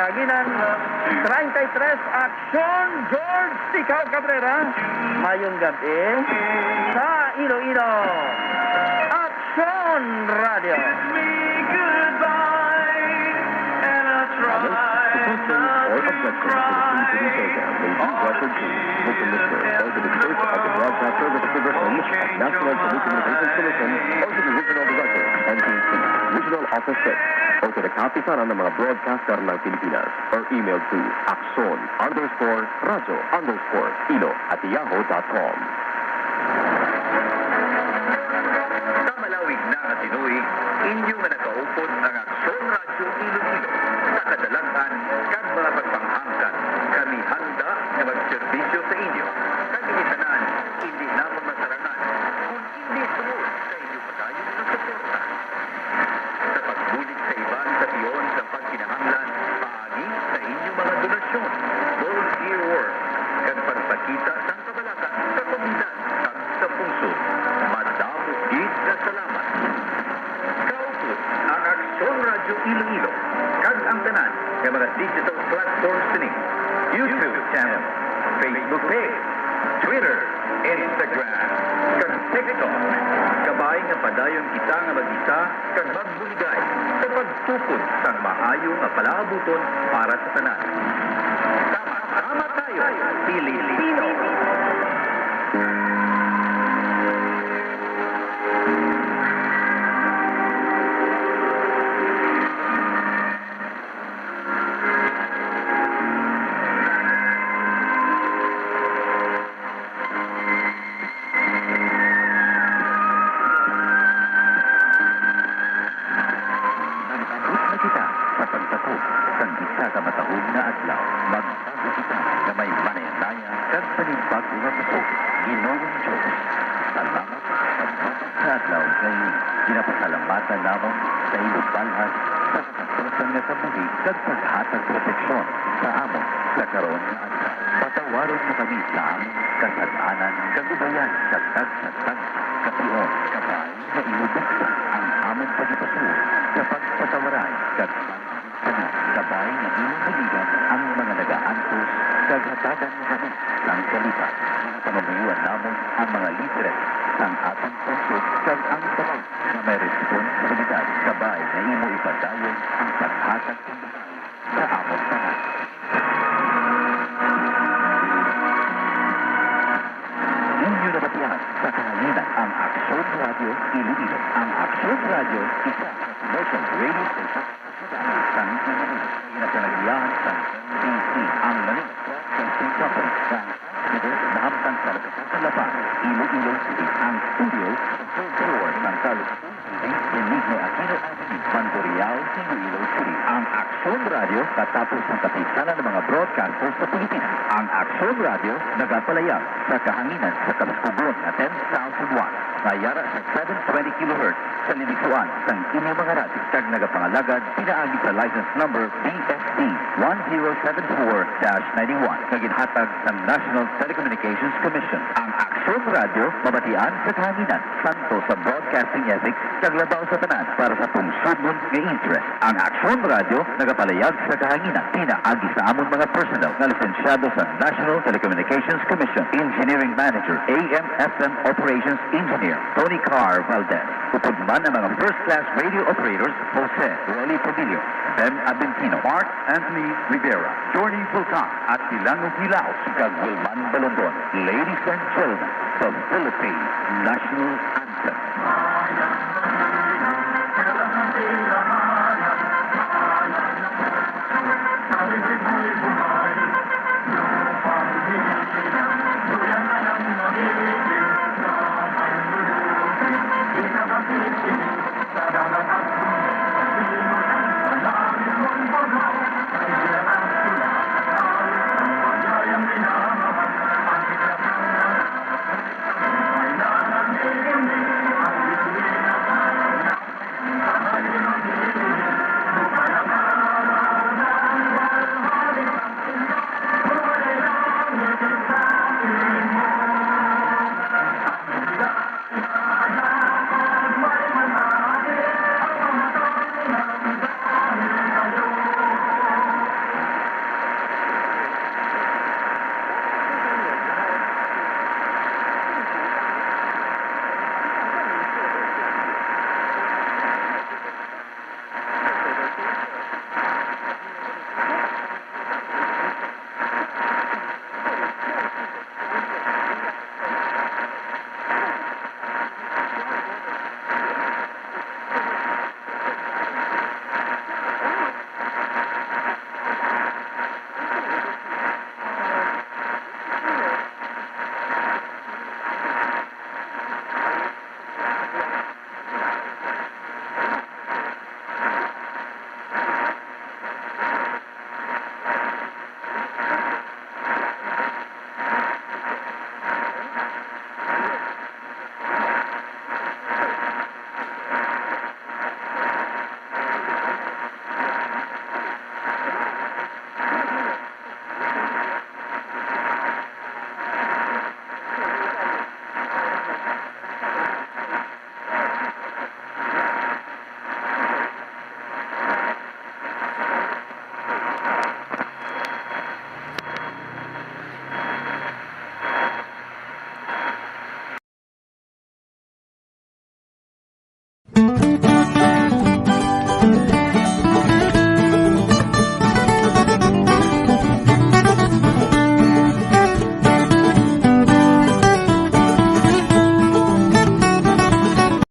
Kaginan, 33, Aksyon George Sicaw Cabrera. Mayong gabi sa Iloilo. Aksyon Radio. Or objection to the program may be referred to with the listener or to the state of the broadcast service division of National Telecommunications Commission or to the regional director, NTC, Regional Office 6, or to the kapisanan ng mga broadcaster ng Pilipinas, or email to axon_radio_ilo@yahoo.com. Sa malawig na nga tinuig, inyo nga nakaupod ang Aksyon Radio Iloilo. Sa kadalasan, kag mga pagpanghangkan, kami handa na magserbisyo sa inyo. Kag initanan, hindi naman masarangan, kung hindi sunod sa inyo pagayong na suporta. Sa pagbulit sa ibang katiyon sa pagkinahanglan, paagi sa inyo mga donasyon, volunteer work, kag pagpakita sa kabalaka sa komunidad kag sa pungsod. Madamo gid na salamat. Kaupod ang Aksyon Radio Iloilo, kag ang tanan ng mga digital platforms sini, YouTube channel, Facebook page, Twitter, Instagram, kag TikTok. Kabay nga padayon kita nga mag-isa kag magbuligay sa pagtukod sa maayo nga palaabuton para sa tanan. Sama-sama tayo, Pilipino! Pinapasalamatan naman sa iyong balhas sa kasapusan na kabuhi kag paghatag proteksyon sa amon sa karon nga adlaw. Patawaron mo kami sa amon kasalanan kag ubayan sa tag-tag kation kabay na inubuksan ang amon pagipasuo sa pagpatawaran kag pagkanan kabay na inubuligan ang mga nagaantos kag hatagan mo kami ng kalipat. Pamamayuan namon ang mga libre sang atong puso kag ang tawag na may responsibilidad kabay na imo ipadayon ang paghatag sa among tanan. Inyo nabatihan sa kahanginan ang Aksyon Radio Iloilo. Ang Aksyon Radio, isa sa commercial radio station sa Manila. Pinapanagiyahan sa NTC, ang Manila Broadcasting Company sa nahamtang sa Lagkasan Lapan, Iloilo City, ang studio sa third floor ng Carlos Benigno Aquino Avenue, Mandoriao, Iloilo City. Ang Aksyon Radio katapos ng kapisanan ng mga broadcasters sa Pilipinas. Ang Aksyon Radio nagapalayag sa kahanginan sa kalaskugon na 10,000 watts. Nayara sa 720 kHz sa lilisuan ng inyong mga radio. Kag nagapangalagad, pinaagi sa license number BFD 1074-91 na ginhatag ng National Telecommunications Commission. Ang Aksyon Radio mabatian sa kahanginan santo sa broadcasting ethics kag labaw sa tanan para sa pungsudnon nga interest. Ang Aksyon Radio nagapalayag sa kahanginan pinaagi sa amon mga personnel na lisensyado sa National Telecommunications Commission. Engineering Manager, AM/FM Operations Engineer Tony Carr Valdez. Upod man ang mga first-class radio operators Jose Rolly Padillo, Ben Abentino, Mark Anthony Rivera, Johnny Vulcan at Silano Hilao, kag Wilman Balondon. Ladies and gentlemen, the Philippine National Anthem.